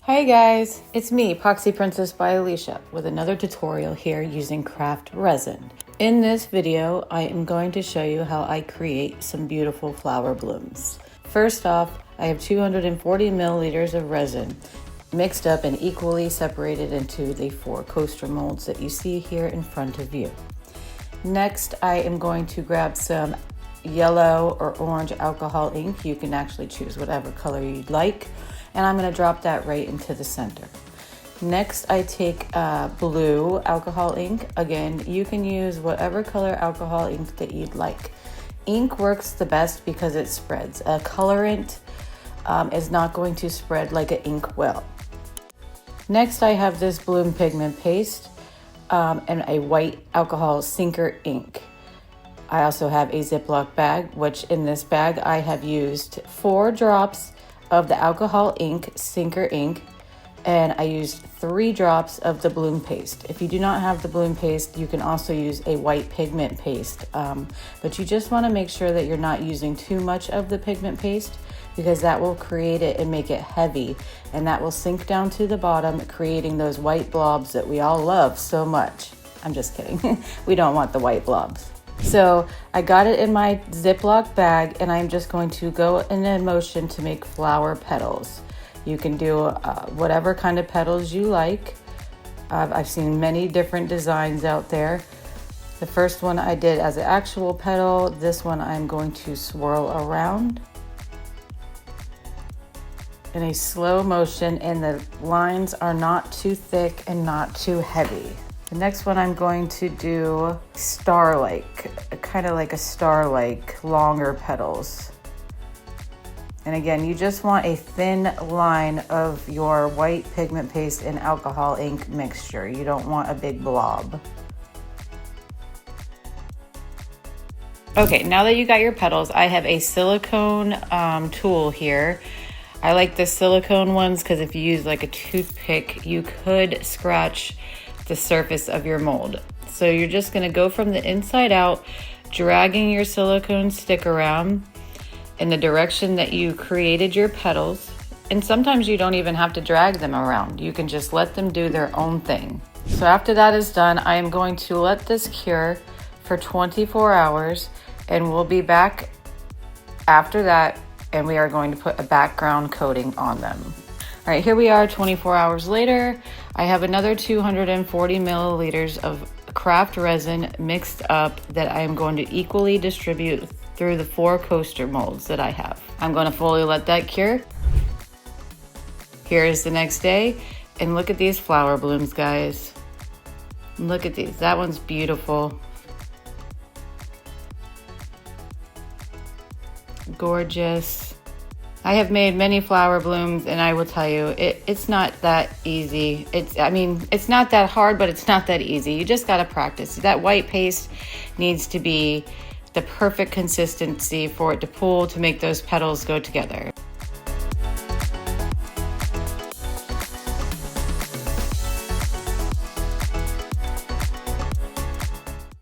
Hey guys, it's me, Epoxy Princess by Alicia, with another tutorial here using Craft Resin. In this video, I am going to show you how I create some beautiful flower blooms. First off, I have 240 milliliters of resin mixed up and equally separated into the 4 coaster molds that you see here in front of you. Next, I am going to grab some yellow or orange alcohol ink. You can actually choose whatever color you'd like. And I'm going to drop that right into the center. Next, I take blue alcohol ink. Again, you can use whatever color alcohol ink that you'd like. Ink works the best because it spreads. A colorant is not going to spread like an ink will. Next, I have this bloom pigment paste and a white alcohol sinker ink. I also have a Ziploc bag, which in this bag I have used 4 drops of the alcohol ink, sinker ink, and I used 3 drops of the bloom paste. If you do not have the bloom paste, you can also use a white pigment paste, but you just want to make sure that you're not using too much of the pigment paste, because that will create it and make it heavy, and that will sink down to the bottom, creating those white blobs that we all love so much. I'm just kidding. We don't want the white blobs. So I got it in my Ziploc bag, and I'm just going to go in a motion to make flower petals. You can do whatever kind of petals you like. I've seen many different designs out there. The first one I did as an actual petal. This one I'm going to swirl around in a slow motion, and the lines are not too thick and not too heavy. The next one I'm going to do star-like, kind of like a star-like, longer petals. And again, you just want a thin line of your white pigment paste and alcohol ink mixture. You don't want a big blob. Okay, now that you got your petals, I have a silicone tool here. I like the silicone ones because if you use like a toothpick, you could scratch the surface of your mold. So you're just going to go from the inside out, dragging your silicone stick around in the direction that you created your petals. And sometimes you don't even have to drag them around. You can just let them do their own thing. So after that is done, I am going to let this cure for 24 hours, and we'll be back after that, and we are going to put a background coating on them. All right, here we are 24 hours later. I have another 240 milliliters of craft resin mixed up that I am going to equally distribute through the 4 coaster molds that I have. I'm going to fully let that cure. Here is the next day, and look at these flower blooms, guys. Look at these. That one's beautiful. Gorgeous. I have made many flower blooms, and I will tell you, it's not that easy. It's not that hard, but it's not that easy. You just got to practice. That white paste needs to be the perfect consistency for it to pull to make those petals go together.